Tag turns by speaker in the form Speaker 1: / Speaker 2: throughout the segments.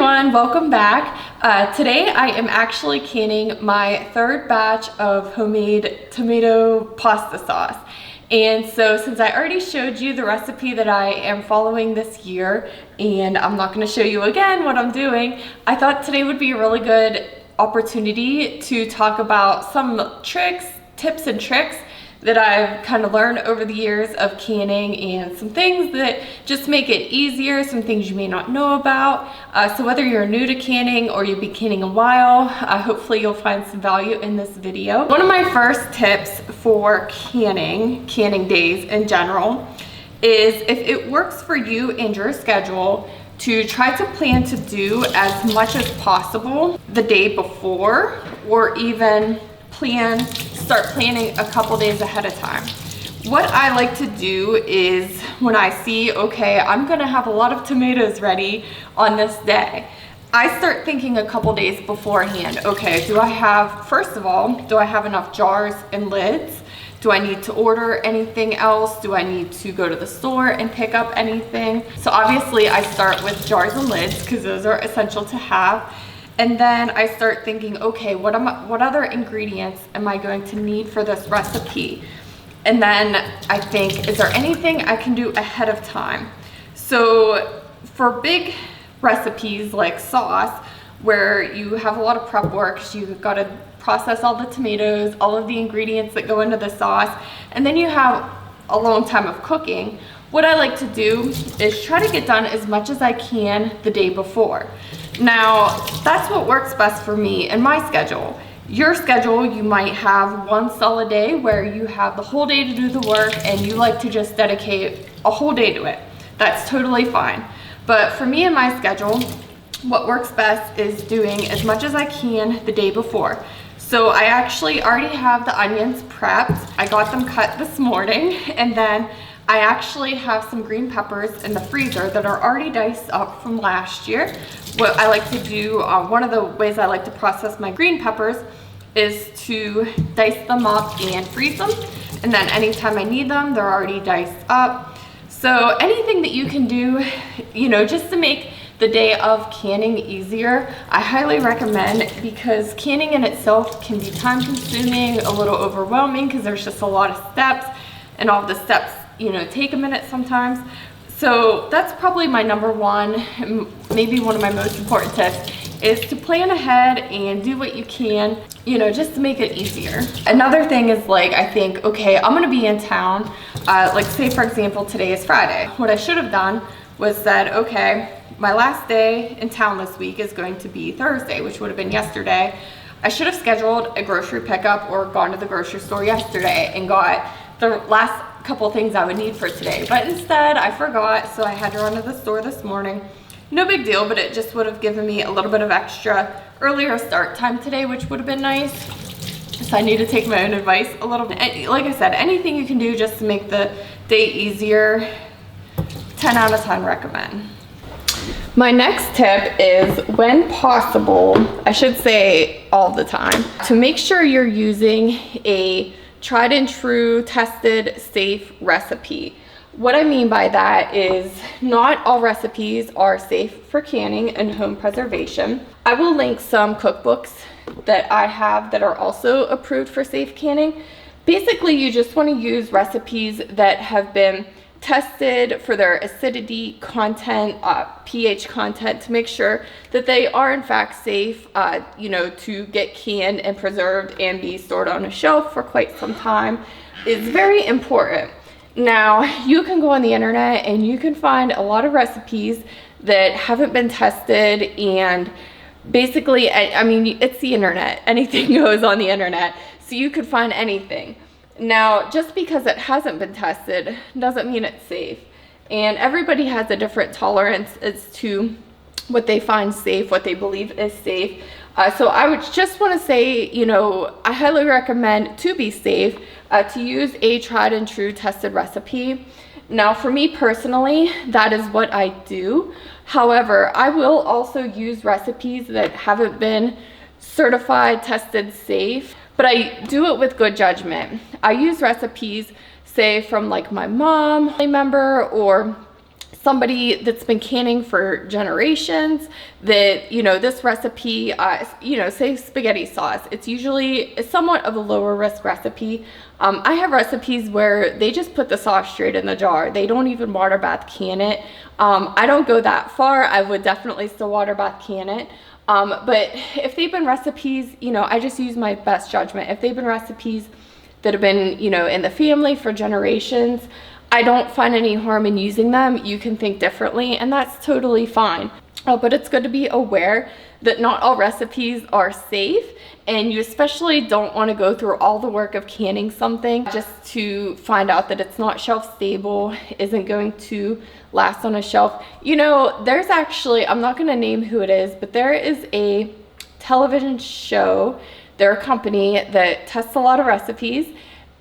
Speaker 1: everyone, welcome back. Today I am actually canning my third batch of homemade tomato pasta sauce. And so since I already showed you the recipe that I am following this year, and I'm not going to show you again what I'm doing, I thought today would be a really good opportunity to talk about some tips and tricks that I've kind of learned over the years of canning, and some things that just make it easier, some things you may not know about. So whether you're new to canning or you've been canning a while, hopefully you'll find some value in this video. One of my first tips for canning days in general, is if it works for you and your schedule, to try to plan to do as much as possible the day before, or even start planning a couple days ahead of time. What I like to do is when I see, okay, I'm gonna have a lot of tomatoes ready on this day, I start thinking a couple days beforehand. Okay, first of all, do I have enough jars and lids? Do I need to order anything else? Do I need to go to the store and pick up anything? So obviously I start with jars and lids because those are essential to have. And then I start thinking, okay, what other ingredients am I going to need for this recipe? And then I think, is there anything I can do ahead of time? So for big recipes like sauce, where you have a lot of prep work, you've got to process all the tomatoes, all of the ingredients that go into the sauce, and then you have a long time of cooking, what I like to do is try to get done as much as I can the day before. Now, that's what works best for me and my schedule. Your schedule, you might have one solid day where you have the whole day to do the work and you like to just dedicate a whole day to it. That's totally fine. But for me and my schedule, what works best is doing as much as I can the day before. So I actually already have the onions prepped. I got them cut this morning, and then I actually have some green peppers in the freezer that are already diced up from last year. What I like to do, one of the ways I like to process my green peppers is to dice them up and freeze them. And then anytime I need them, they're already diced up. So anything that you can do, just to make the day of canning easier, I highly recommend, because canning in itself can be time consuming, a little overwhelming because there's just a lot of steps, and all the steps take a minute sometimes. So that's probably my number one, maybe one of my most important tips, is to plan ahead and do what you can, just to make it easier. Another thing is, I think, okay, I'm gonna be in town, say for example, today is Friday. What I should have done was said, okay, my last day in town this week is going to be Thursday, which would have been yesterday. I should have scheduled a grocery pickup or gone to the grocery store yesterday and got the last couple things I would need for today. But instead I forgot, so I had to run to the store this morning. No big deal, but it just would have given me a little bit of extra earlier start time today, which would have been nice. So I need to take my own advice a little bit. And like I said, anything you can do just to make the day easier, 10 out of 10 recommend. My next tip is, when possible, I should say all the time, to make sure you're using a tried and true, tested, safe recipe. What I mean by that is, not all recipes are safe for canning and home preservation. I will link some cookbooks that I have that are also approved for safe canning. Basically, you just want to use recipes that have been tested for their acidity content, pH content, to make sure that they are in fact safe, to get canned and preserved and be stored on a shelf for quite some time is very important. Now, you can go on the internet and you can find a lot of recipes that haven't been tested, and basically, it's the internet. Anything goes on the internet, so you could find anything. Now, just because it hasn't been tested doesn't mean it's safe. And everybody has a different tolerance as to what they find safe, what they believe is safe. So I would just want to say, I highly recommend, to be safe, to use a tried and true tested recipe. Now, for me personally, that is what I do. However, I will also use recipes that haven't been certified, tested, safe, but I do it with good judgment. I use recipes, say from my mom, family member, or somebody that's been canning for generations, that, you know, this recipe, you know, say spaghetti sauce, it's usually somewhat of a lower risk recipe. I have recipes where they just put the sauce straight in the jar. They don't even water bath can it. I don't go that far. I would definitely still water bath can it. But if they've been recipes, you know, I just use my best judgment. If they've been recipes that have been, you know, in the family for generations, I don't find any harm in using them. You can think differently, and that's totally fine. But it's good to be aware that not all recipes are safe, and you especially don't want to go through all the work of canning something just to find out that it's not shelf stable, isn't going to last on a shelf. You know, there's actually, I'm not going to name who it is, but there is a television show, they're a company that tests a lot of recipes,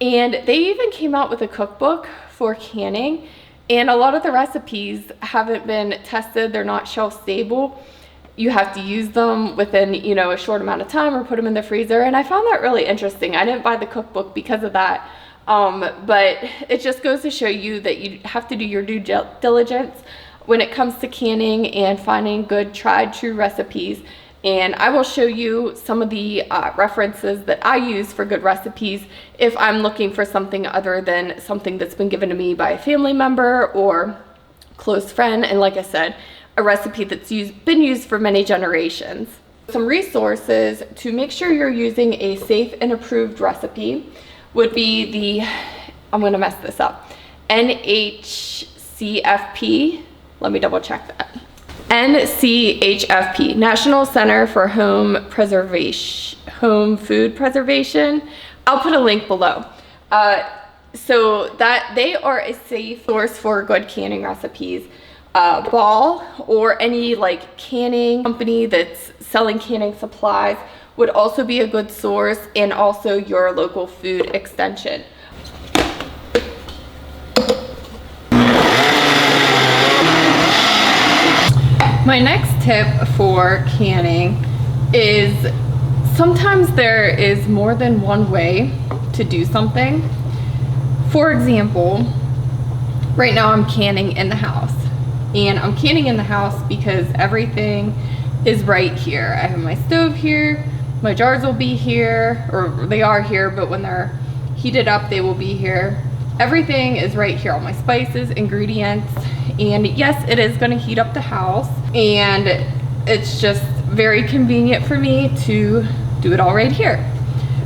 Speaker 1: and they even came out with a cookbook for canning, and a lot of the recipes haven't been tested. They're not shelf stable. You have to use them within, you know, a short amount of time or put them in the freezer, and I found that really interesting. I didn't buy the cookbook because of that, but it just goes to show you that you have to do your due diligence when it comes to canning and finding good tried true recipes. And I will show you some of the references that I use for good recipes if I'm looking for something other than something that's been given to me by a family member or close friend. And like I said, a recipe that's been used for many generations. Some resources to make sure you're using a safe and approved recipe would be the, I'm gonna mess this up, NHCFP, let me double check that. NCHFP, National Center for Home Food Preservation. I'll put a link below. So that they are a safe source for good canning recipes. Ball or any like canning company that's selling canning supplies would also be a good source, and also your local food extension. My next tip for canning is sometimes there is more than one way to do something. For example, right now I'm canning in the house, and I'm canning in the house because everything is right here. I have my stove here, my jars will be here, or they are here, but when they're heated up they will be here. Everything is right here, all my spices, ingredients, and yes, it is going to heat up the house, and it's just very convenient for me to do it all right here.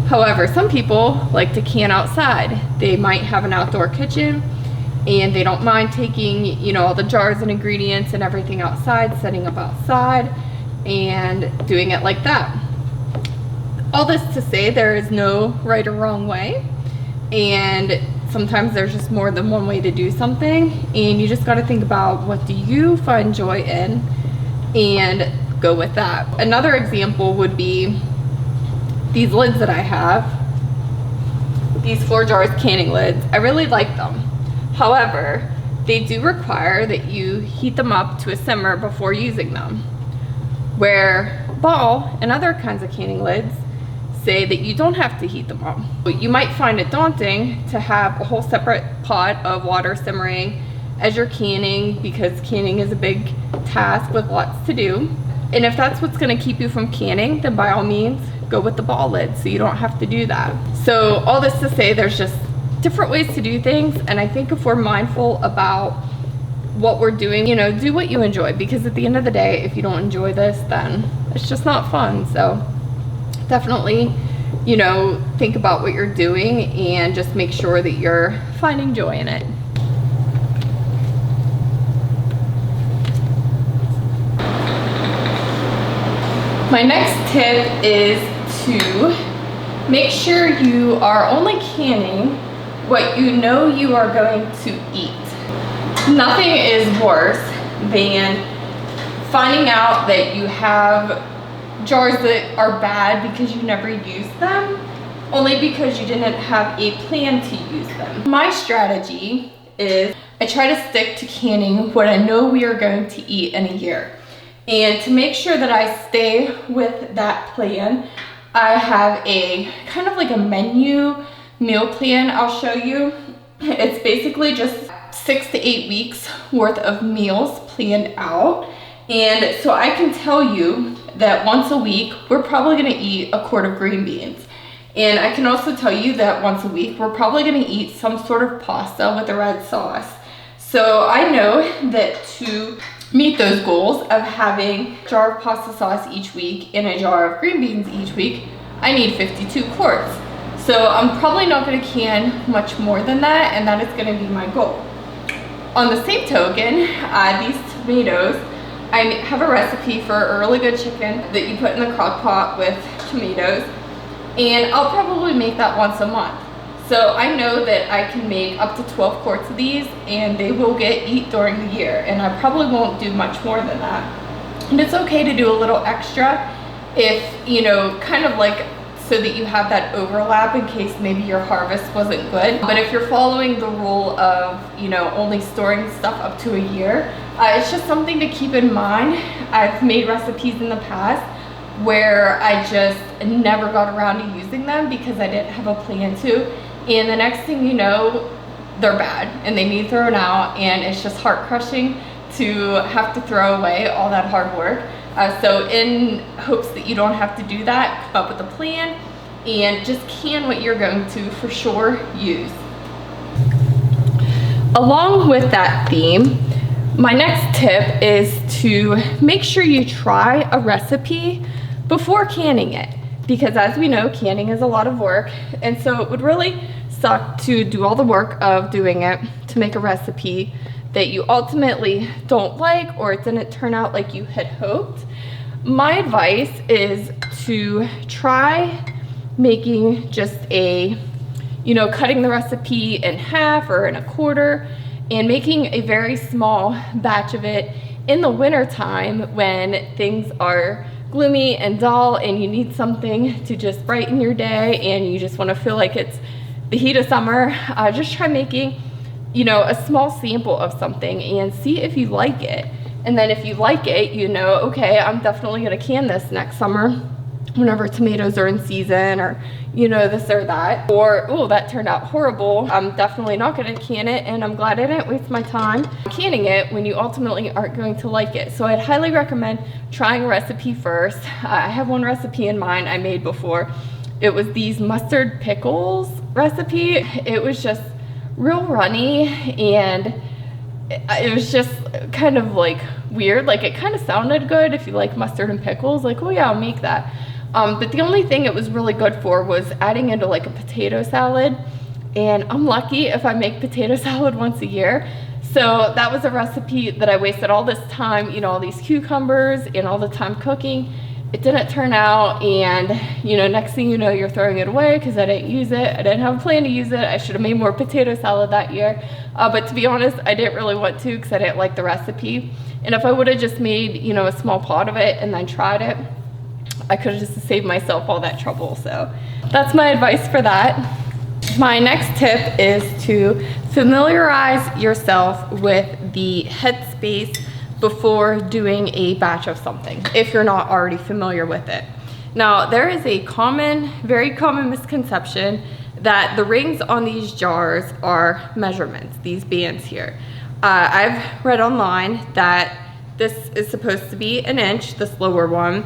Speaker 1: However, some people like to can outside. They might have an outdoor kitchen and they don't mind taking, you know, all the jars and ingredients and everything outside, setting up outside and doing it like that. All this to say, there is no right or wrong way, and sometimes there's just more than one way to do something, and you just got to think about what do you find joy in and go with that. Another example would be these lids that I have, these 4 jars canning lids. I really like them. However, they do require that you heat them up to a simmer before using them, where ball and other kinds of canning lids say that you don't have to heat them up. But you might find it daunting to have a whole separate pot of water simmering as you're canning, because canning is a big task with lots to do. And if that's what's going to keep you from canning, then by all means go with the ball lid so you don't have to do that. So all this to say, there's just different ways to do things, and I think if we're mindful about what we're doing, you know, do what you enjoy, because at the end of the day, if you don't enjoy this, then it's just not fun. So definitely, you know, think about what you're doing and just make sure that you're finding joy in it. My next tip is to make sure you are only canning what you know you are going to eat. Nothing is worse than finding out that you have jars that are bad because you never used them, only because you didn't have a plan to use them. My strategy is I try to stick to canning what I know we are going to eat in a year. And to make sure that I stay with that plan, I have a kind of like a menu meal plan I'll show you. It's basically just 6 to 8 weeks worth of meals planned out. And so I can tell you that once a week, we're probably gonna eat a quart of green beans. And I can also tell you that once a week, we're probably gonna eat some sort of pasta with a red sauce. So I know that to meet those goals of having a jar of pasta sauce each week and a jar of green beans each week, I need 52 quarts. So I'm probably not gonna can much more than that, and that is gonna be my goal. On the same token, these tomatoes, I have a recipe for a really good chicken that you put in the crock pot with tomatoes, and I'll probably make that once a month. So I know that I can make up to 12 quarts of these, and they will get eaten during the year, and I probably won't do much more than that. And it's okay to do a little extra if, you know, kind of like so that you have that overlap in case maybe your harvest wasn't good. But if you're following the rule of, you know, only storing stuff up to a year, it's just something to keep in mind. I've made recipes in the past where I just never got around to using them because I didn't have a plan to. And the next thing you know, they're bad and they need thrown out, and it's just heart crushing to have to throw away all that hard work. So in hopes that you don't have to do that, come up with a plan and just can what you're going to for sure use. Along with that theme, my next tip is to make sure you try a recipe before canning it, because as we know, canning is a lot of work, and so it would really suck to do all the work of doing it to make a recipe that you ultimately don't like or it didn't turn out like you had hoped. My advice is to try making just a, you know, cutting the recipe in half or in a quarter and making a very small batch of it in the winter time when things are gloomy and dull and you need something to just brighten your day and you just want to feel like it's the heat of summer. Just try making, you know, a small sample of something and see if you like it. And then if you like it, you know, okay, I'm definitely gonna can this next summer whenever tomatoes are in season, or, you know, this or that. Or, oh, that turned out horrible, I'm definitely not gonna can it, and I'm glad I didn't waste my time canning it when you ultimately aren't going to like it. So I'd highly recommend trying a recipe first. I have one recipe in mind I made before. It was these mustard pickles recipe. It was just real runny, and it was just kind of like weird. Like, it kind of sounded good if you like mustard and pickles, like, oh yeah, I'll make that. But the only thing it was really good for was adding into like a potato salad, and I'm lucky if I make potato salad once a year. So that was a recipe that I wasted all this time, you know, all these cucumbers and all the time cooking. It didn't turn out, and, you know, next thing you know, you're throwing it away because I didn't use it. I didn't have a plan to use it. I should have made more potato salad that year. But to be honest, I didn't really want to because I didn't like the recipe. And if I would have just made, you know, a small pot of it and then tried it, I could have just saved myself all that trouble. So that's my advice for that. My next tip is to familiarize yourself with the headspace before doing a batch of something, if you're not already familiar with it. Now, there is a very common misconception that the rings on these jars are measurements, these bands here. I've read online that this is supposed to be an inch, this lower one,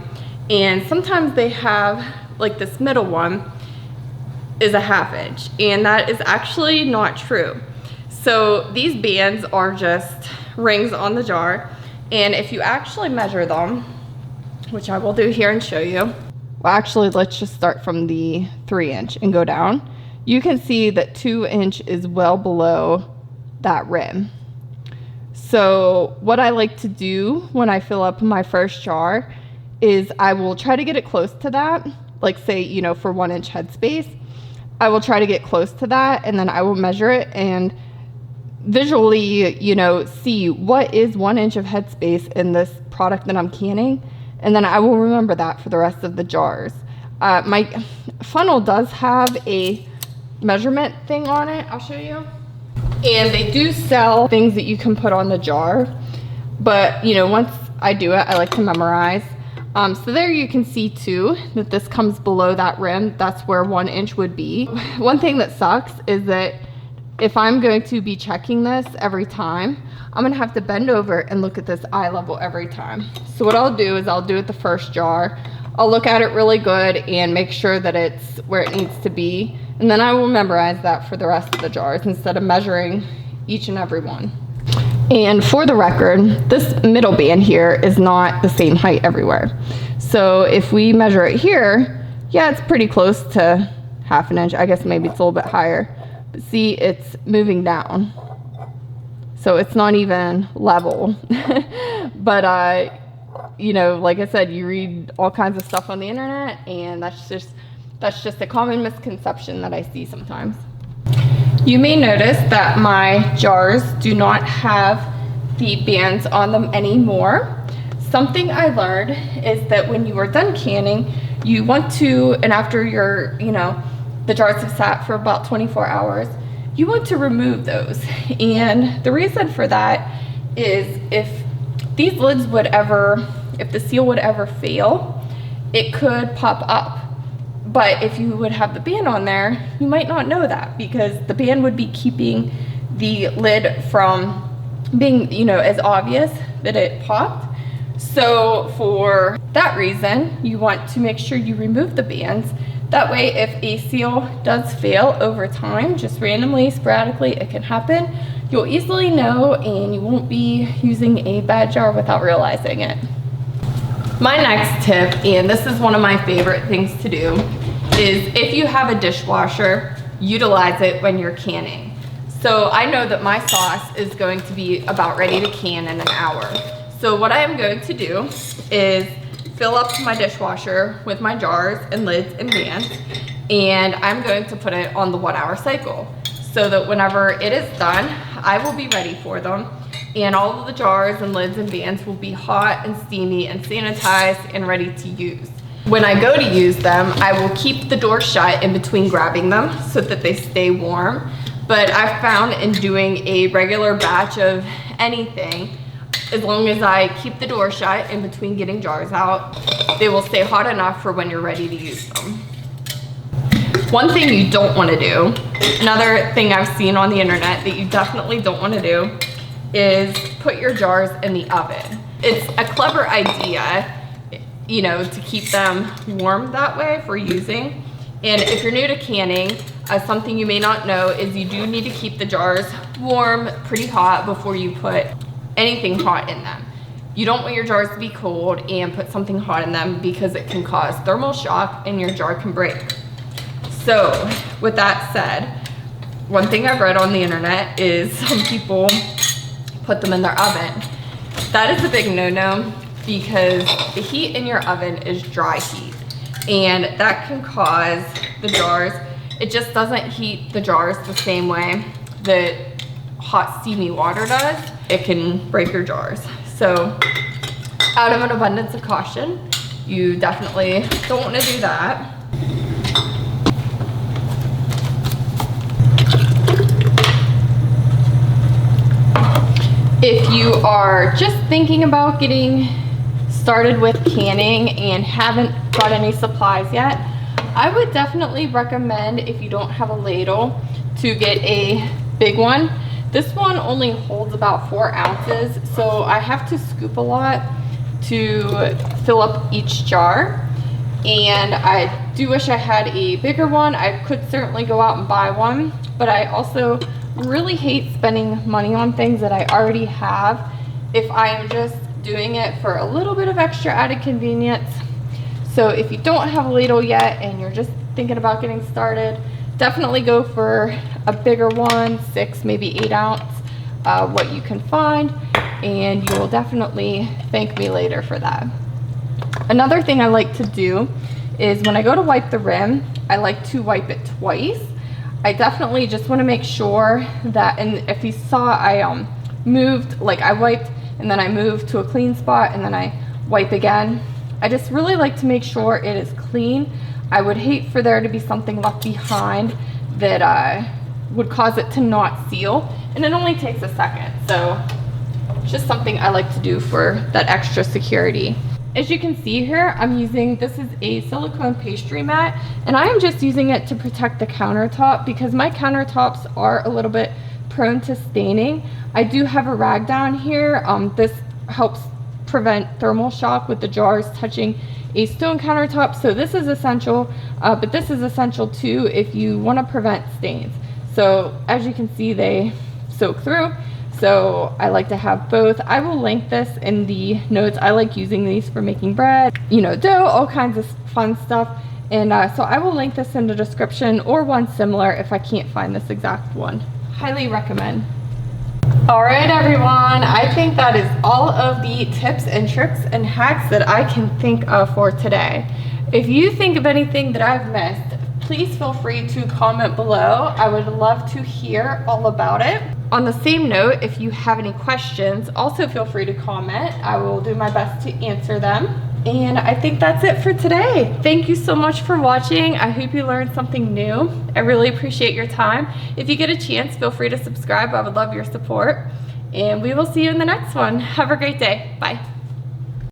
Speaker 1: and sometimes they have, like this middle one is a ½ inch, and that is actually not true. So these bands are just rings on the jar. And if you actually measure them, which I will do here and show you. Well, actually, let's just start from the 3 inch and go down. You can see that 2 inch is well below that rim. So what I like to do when I fill up my first jar is I will try to get it close to that. Like, say, you know, for 1 inch headspace, I will try to get close to that, and then I will measure it and visually, you know, see what is 1 inch of headspace in this product that I'm canning, and then I will remember that for the rest of the jars. My funnel does have a measurement thing on it. I'll show you. And they do sell things that you can put on the jar, but, you know, once I do it, I like to memorize. So there you can see too that this comes below that rim. That's where 1 inch would be. One thing that sucks is that if I'm going to be checking this every time, I'm gonna have to bend over and look at this eye level every time. So what I'll do is I'll do it the first jar. I'll look at it really good and make sure that it's where it needs to be. And then I will memorize that for the rest of the jars instead of measuring each and every one. And for the record, this middle band here is not the same height everywhere. So if we measure it here, yeah, it's pretty close to 1/2 inch. I guess maybe it's a little bit higher. But see, it's moving down. So it's not even level. But you know, like I said, you read all kinds of stuff on the internet, and that's just a common misconception that I see sometimes. You may notice that my jars do not have the bands on them anymore. Something I learned is that when you are done canning, you want to, and after your, you know, the jars have sat for about 24 hours, you want to remove those. And the reason for that is if these lids would ever, if the seal would ever fail, it could pop up. But if you would have the band on there, you might not know that, because the band would be keeping the lid from being, you know, as obvious that it popped. So for that reason, you want to make sure you remove the bands. That way, if a seal does fail over time, just randomly, sporadically, it can happen, you'll easily know and you won't be using a bad jar without realizing it. My next tip, and this is one of my favorite things to do, is if you have a dishwasher, utilize it when you're canning. So I know that my sauce is going to be about ready to can in an hour. So what I am going to do is fill up my dishwasher with my jars and lids and bands, and I'm going to put it on the 1 hour cycle so that whenever it is done, I will be ready for them, and all of the jars and lids and bands will be hot and steamy and sanitized and ready to use. When I go to use them, I will keep the door shut in between grabbing them so that they stay warm. But I've found in doing a regular batch of anything, as long as I keep the door shut in between getting jars out, they will stay hot enough for when you're ready to use them. One thing you don't want to do, another thing I've seen on the internet that you definitely don't want to do, is put your jars in the oven. It's a clever idea, you know, to keep them warm that way for using. And if you're new to canning, something you may not know is you do need to keep the jars warm, pretty hot, before you put anything hot in them. You don't want your jars to be cold and put something hot in them, because it can cause thermal shock and your jar can break. So with that said, one thing I've read on the internet is some people put them in their oven. That is a big no-no, because the heat in your oven is dry heat, and that can cause the jars, it just doesn't heat the jars the same way that hot steamy water does. It can break your jars. So out of an abundance of caution, you definitely don't want to do that. If you are just thinking about getting started with canning and haven't got any supplies yet, I would definitely recommend, if you don't have a ladle, to get a big one. This one only holds about 4 ounces, so I have to scoop a lot to fill up each jar. And I do wish I had a bigger one. I could certainly go out and buy one, but I also really hate spending money on things that I already have if I am just doing it for a little bit of extra added convenience. So if you don't have a ladle yet and you're just thinking about getting started, definitely go for a bigger one, 6, maybe 8 ounce, what you can find, and you will definitely thank me later for that. Another thing I like to do is when I go to wipe the rim, I like to wipe it twice. I definitely just want to make sure that, and if you saw, I moved, like I wiped and then I moved to a clean spot and then I wipe again. I just really like to make sure it is clean. I would hate for there to be something left behind that would cause it to not seal, and it only takes a second. So it's just something I like to do for that extra security. As you can see here, I'm using, this is a silicone pastry mat, and I am just using it to protect the countertop because my countertops are a little bit prone to staining. I do have a rag down here. This helps prevent thermal shock with the jars touching a stone countertop, so this is essential, but this is essential too if you want to prevent stains. So as you can see, they soak through. So I like to have both. I will link this in the notes. I like using these for making bread, you know, dough, all kinds of fun stuff. And so I will link this in the description or one similar if I can't find this exact one. Highly recommend. All right, everyone. I think that is all of the tips and tricks and hacks that I can think of for today. If you think of anything that I've missed, please feel free to comment below. I would love to hear all about it. On the same note, if you have any questions, also feel free to comment. I will do my best to answer them. And I think that's it for today. Thank you so much for watching. I hope you learned something new. I really appreciate your time. If you get a chance, feel free to subscribe. I would love your support. And we will see you in the next one. Have a great day. Bye.